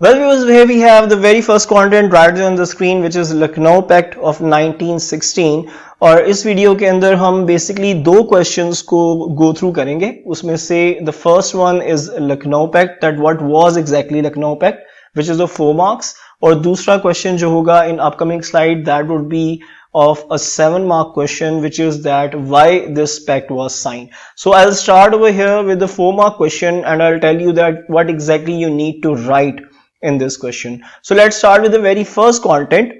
Well, viewers, here we have the very first content right there on the screen, which is Lucknow Pact of 1916. और इस video के अंदर हम basically दो questions को go through करेंगे. उसमें से the first one is Lucknow pact, that what was exactly Lucknow pact, which is of 4 marks. और दूसरा क्वेश्चन जो होगा in upcoming slide, that would be of a 7 mark question, which is that why this pact was signed. So I'll start over here with the 4 mark question and I'll tell you that what exactly you need to write in this question. So let's start with the very first content.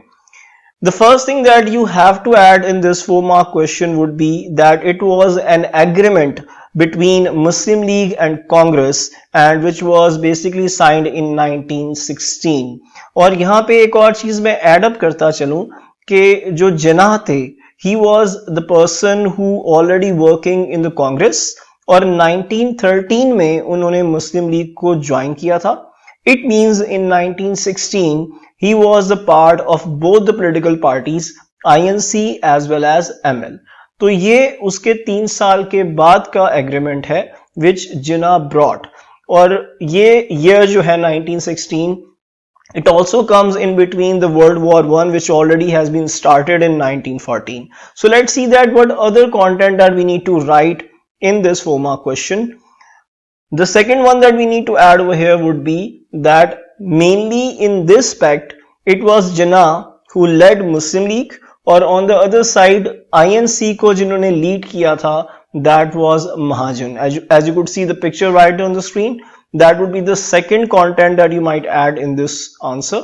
The first thing that you have to add in this 4 mark question would be that it was an agreement between Muslim League and Congress and which was basically signed in 1916. और यहाँ पे एक और चीज मैं add up करता चलूं कि जो जिन्ना थे, he was the person who already working in the Congress और 1913 में उन्होंने मुस्लिम लीग को ज्वाइन किया था. It means in 1916 he was the part of both the political parties INC as well as ML. तो ये उसके 3 साल के बाद का एग्रीमेंट है which जिन्ना brought. और ये year जो है 1916, it also comes in between the World War I, which already has been started in 1914. So let's see that what other content that we need to write in this 4 mark question. The second one that we need to add over here would be that mainly in this pact, it was Jinnah who led Muslim League, or on the other side, INC को जिन्होंने lead किया था, that was Mahajan. As you could see the picture right on the screen, that would be the second content that you might add in this answer.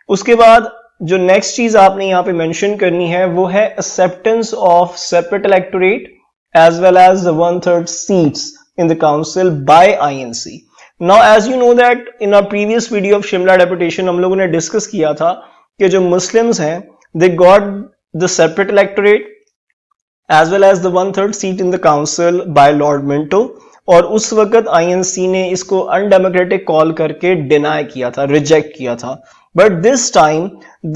उसके बाद जो next चीज आपने यहाँ पे mention करनी है वो है acceptance of separate electorate as well as the 1/3 seats in the council by INC. Now as you know that in our previous video of Shimla deputation हम लोगों ने discuss किया था कि जो Muslims हैं they got the separate electorate as well as the 1/3 seat in the council by Lord Minto. और उस वक्त आईएनसी ने इसको अनडेमोक्रेटिक कॉल करके डिनाई किया था, रिजेक्ट किया था. But this time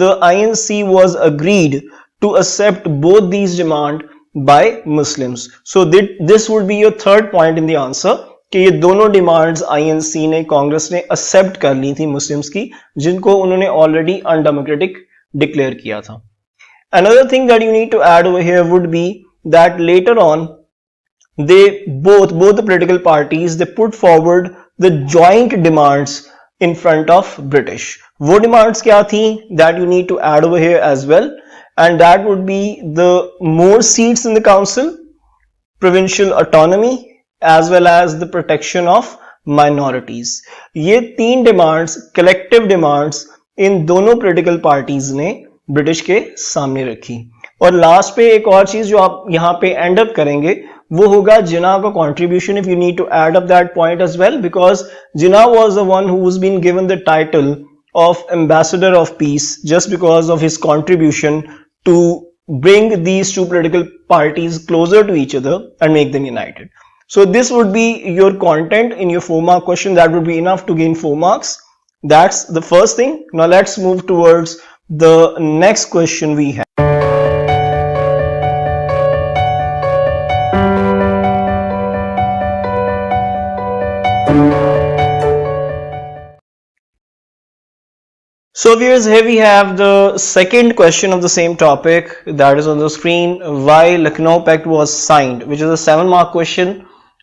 the INC was agreed to accept both these demand by Muslims. So this would be your third point in the answer कि ये दोनों डिमांड्स आईएनसी ने, कांग्रेस ने एक्सेप्ट कर ली थी मुस्लिम्स की, जिनको उन्होंने ऑलरेडी अनडेमोक्रेटिक डिक्लेयर किया था. Another thing that you need to add over here would be that letter on they both the political parties they put forward the joint demands in front of British. वो demands क्या थी that you need to add over here as well, and that would be the more seats in the council, provincial autonomy as well as the protection of minorities. ये 3 demands, collective demands, इन दोनों political parties ने British के सामने रखी. और last पे एक और चीज जो आप यहाँ पे एंड अप करेंगे वो होगा जिन्ना का contribution. If you need to add up that point as well, because Jinnah was the one who was been given the title of ambassador of peace just because of his contribution to bring these two political parties closer to each other and make them united. So this would be your content in your 4 mark question. That would be enough to gain 4 marks. That's the first thing. Now let's move towards the next question we have. So viewers, here we have the second question of the same topic that is on the screen. Why Lucknow Pact was signed, which is a 7 mark question.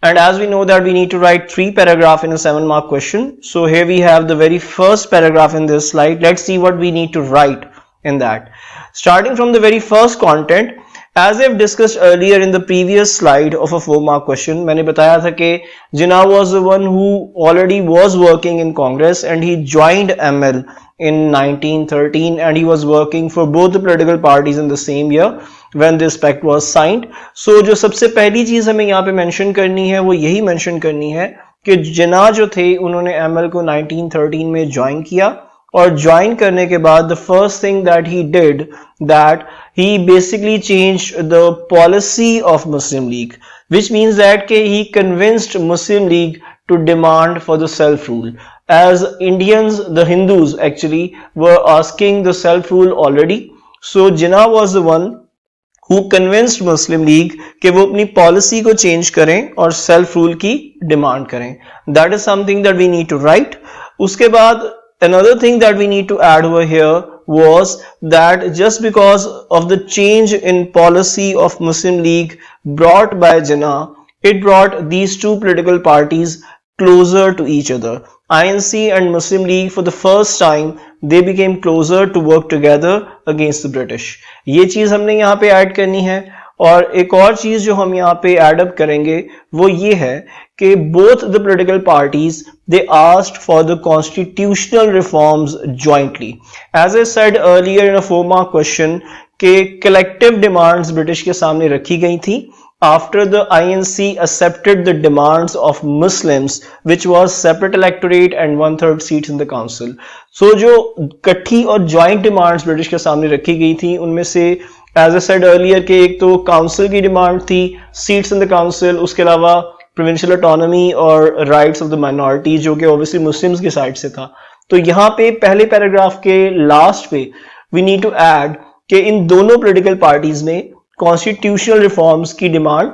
And as we know that we need to write 3 paragraphs in a 7 mark question. So here we have the very first paragraph in this slide. Let's see what we need to write in that. Starting from the very first content, as I've discussed earlier in the previous slide of a 4 mark question, मैंने बताया था कि Jinnah was the one who already was working in Congress and he joined ML in 1913 and he was working for both the political parties in the same year when this pact was signed. So जो सबसे पहली चीज हमें यहाँ पे mention करनी है वो यही मेंशन करनी है कि Jinnah जो थे उन्होंने ML को 1913 में ज्वाइन किया. और ज्वाइन करने के बाद the first thing that he did that he basically changed the policy of Muslim League, which means that he convinced Muslim League to demand for the self-rule. As Indians, the Hindus actually were asking the self-rule already. So Jinnah was the one who convinced Muslim League कि वो अपनी policy को change करें और self rule की demand करें. That is something that we need to write. उसके बाद another thing that we need to add over here was that just because of the change in policy of Muslim League brought by Jinnah, it brought these two political parties closer to each other. INC and Muslim League, for the first time, they became closer to work together against the British. ये चीज हमने यहाँ पे add करनी है. और एक और चीज जो हम यहाँ पे एड अप करेंगे वो ये है कि both the political parties they asked for the constitutional reforms jointly. As I said earlier in a 4-mark question कि collective demands ब्रिटिश के सामने रखी गई थी after the INC accepted the demands of Muslims, which was separate electorate and 1/3 seats in the council. So जो कट्ठी और joint demands British के सामने रखी गई थी उनमें से as I said earlier कि एक तो काउंसिल की डिमांड थी सीट्स इन द काउंसिल, उसके अलावा प्रोविंशियल ऑटोनॉमी और राइट्स ऑफ द माइनॉरिटी जो कि ऑब्वियसली मुस्लिम्स की साइड से था. तो यहाँ पे पहले पैराग्राफ के लास्ट पे वी नीड टू ऐड कि इन दोनों पॉलिटिकल पार्टीज ने कॉन्स्टिट्यूशनल रिफॉर्म्स की डिमांड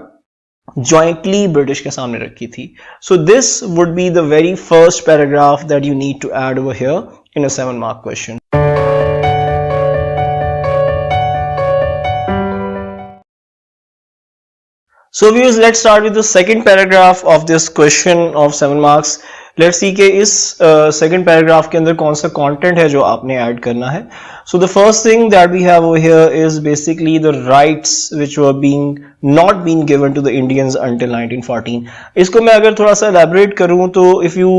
जॉइंटली ब्रिटिश के सामने रखी थी. So this would be the very first paragraph that you need to add over here in a 7-mark question. So viewers, let's start with the second paragraph of this question of 7 marks. Let's see कि इस second paragraph के अंदर कौन सा content है जो आपने add करना है. So the first thing that we have over here is basically the rights which were not being given to the Indians until 1914. इसको मैं अगर थोड़ा सा elaborate करूँ तो if you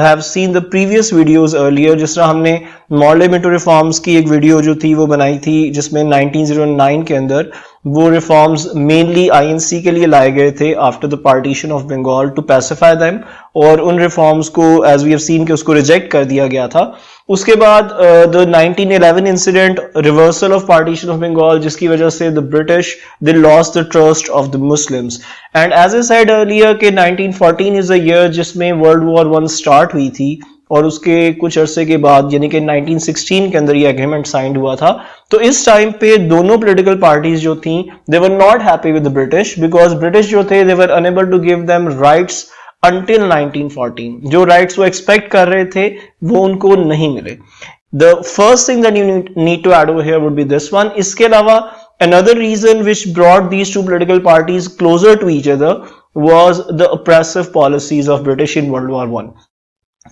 have seen the previous videos earlier, जिस तरह हमने मॉडल रिफॉर्म्स की एक वीडियो जो थी वो बनाई थी जिसमें 1909 के अंदर वो रिफॉर्म्स मेनली आईएनसी के लिए लाए गए थे after the partition of Bengal to pacify them, और उन रिफॉर्म्स को एज वी हैव सीन कि उसको रिजेक्ट कर दिया गया था. उसके बाद the 1911 incident, reversal of partition of Bengal, जिसकी वजह से the British they lost the trust of the Muslims. And as I said earlier कि 1914 इज अ ईयर जिसमें वर्ल्ड वॉर 1 स्टार्ट हुई थी और उसके कुछ अरसे के बाद यानी कि 1916 के अंदर ये एग्रीमेंट साइंड हुआ था. तो इस टाइम पे दोनों पॉलिटिकल पार्टीज जो थी they were not happy with the British because British जो थे they were unable to give them rights until 1914. जो राइट्स वो एक्सपेक्ट कर रहे थे वो उनको नहीं मिले. The first thing that you need to add over here would be this one. इसके अलावा another reason which brought these two political parties closer to each other was the oppressive policies of British in World War I.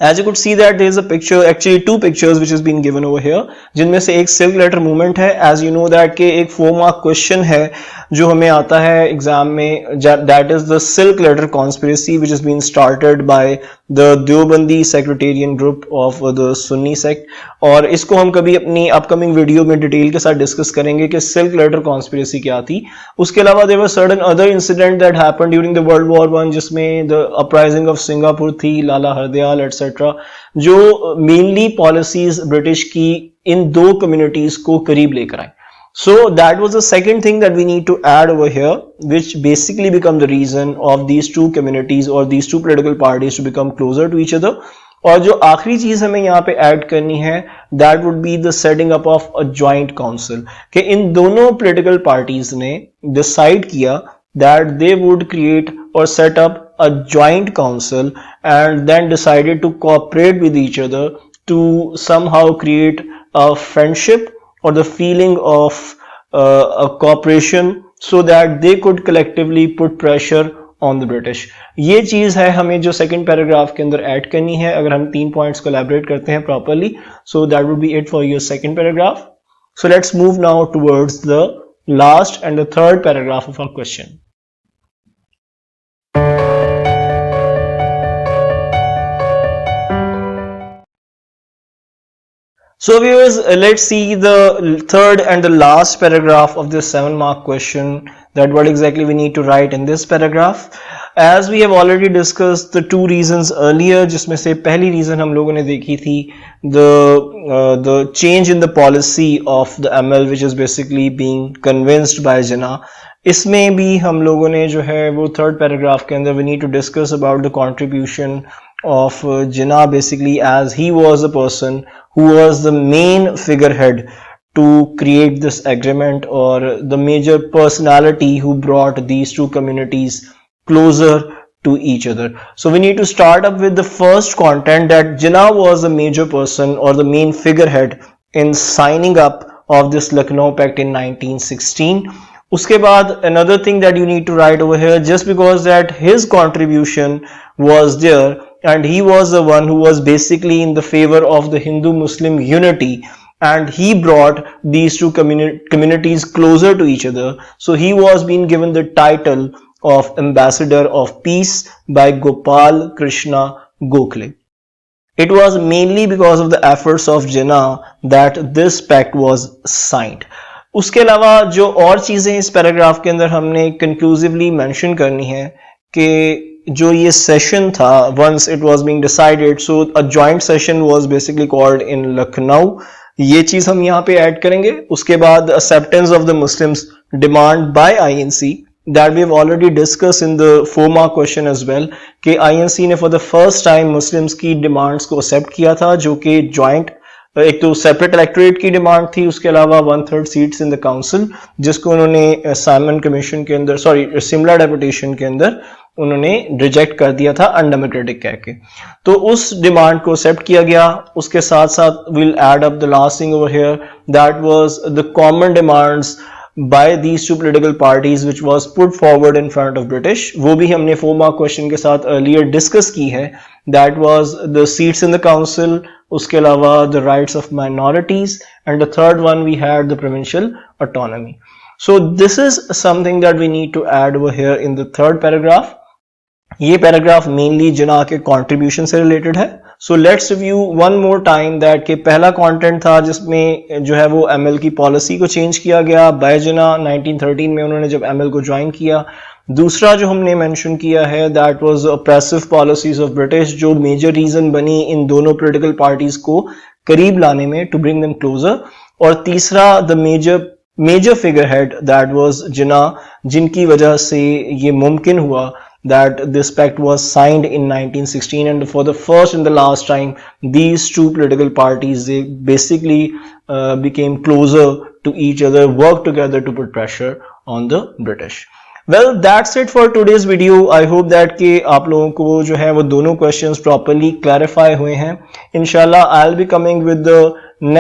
As you could see that there is a picture, actually two pictures which has been given over here, जिनमें से एक silk letter movement है. As you know that कि एक 4-mark question है जो हमें आता है एग्जाम में, that is the silk letter conspiracy which has been started by the Deobandi sectarian group of the Sunni sect. और इसको हम कभी अपनी अपकमिंग वीडियो में डिटेल के साथ डिस्कस करेंगे कि सिल्क लेटर कॉन्स्पिरेसी क्या थी. उसके अलावा there were certain other incident that happened during the World War I जिसमें the uprising of सिंगापुर थी, लाला हरदयाल एटसेट्रा, जो मेनली पॉलिसीज ब्रिटिश की इन दो कम्युनिटीज को करीब लेकर आए. So that was the second thing that we need to add over here, which basically become the reason of these two communities or these two political parties to become closer to each other. और जो आखिरी चीज हमें यहाँ पे add करनी है that would be the setting up of a joint council, कि इन दोनों political parties ने decide किया that they would create or set up a joint council and then decided to cooperate with each other to somehow create a friendship or the feeling of a cooperation so that they could collectively put pressure on the British. ये चीज है हमें जो second paragraph के अंदर add करनी है अगर हम 3 पॉइंट्स को एलैबोरेट करते हैं properly. So that would be it for your second paragraph. So let's move now towards the last and the third paragraph of our question. So viewers, let's see the third and the last paragraph of this 7-mark question, that what exactly we need to write in this paragraph. As we have already discussed the two reasons earlier, जिसमें से पहली reason हम लोगों ने देखी थी the change in the policy of the ML which is basically being convinced by Jinnah. इसमें भी हम लोगों ने जो है वो third paragraph के अंदर we need to discuss about the contribution of Jinnah basically, as he was a person who was the main figurehead to create this agreement, or the major personality who brought these two communities closer to each other. So we need to start up with the first content, that Jinnah was a major person or the main figurehead in signing up of this Lucknow Pact in 1916. Uske baad another thing that you need to write over here, just because that his contribution was there and he was the one who was basically in the favor of the Hindu-Muslim unity, and he brought these two communities closer to each other. So he was being given the title of Ambassador of Peace by Gopal Krishna Gokhale. It was mainly because of the efforts of Jinnah that this pact was signed. उसके अलावा जो और चीजें इस paragraph के अंदर हमने conclusively mention करनी है कि जो ये सेशन था, once it was being decided, so a joint session was basically called in Lucknow. ये चीज हम यहाँ पे ऐड करेंगे. उसके बाद acceptance of the Muslims demand by INC, that we have already discussed in the 4 mark question as well, कि INC ने for the first time Muslims की demands को accept किया था, जो कि joint, एक तो सेपरेट इलेक्टोरेट की डिमांड थी, उसके अलावा 1/3 सीट्स इन द काउंसिल, जिसको उन्होंने साइमन कमीशन के अंदर, सिमला डेपुटेशन के अंदर उन्होंने रिजेक्ट कर दिया था अनडेमोक्रेटिक कह के. तो उस डिमांड को एक्सेप्ट किया गया. उसके साथ साथ will add up the last thing over here, that was the common demands by these two political parties which was put forward in front of British. वो भी हमने 4 mark question के साथ earlier discuss की है. That was the seats in the council, उसके अलावा the rights of minorities, and the third one we had the provincial autonomy. So this is something that we need to add over here in the third paragraph. ये paragraph mainly जिन्ना के contribution से related है. So let's review one more time that के पहला content था जिसमें जो है वो एमएल की पॉलिसी को चेंज किया गया बाय जिन्ना 1913 में उन्होंने जब एमएल को ज्वाइन किया. दूसरा जो हमने मेंशन किया है that was oppressive policies of British, जो मेजर रीजन बनी इन दोनों पॉलिटिकल पार्टीज को करीब लाने में, टू ब्रिंग देम क्लोजर. और तीसरा the major figure head that was Jinnah, जिनकी वजह से ये मुमकिन हुआ that this pact was signed in 1916, and for the first and the last time these two political parties, they basically became closer to each other, worked together to put pressure on the British. Well, that's it for today's video. I hope that कि आप लोगों को जो है वो दोनों questions properly clarify हुए हैं. Inshallah I'll be coming with the next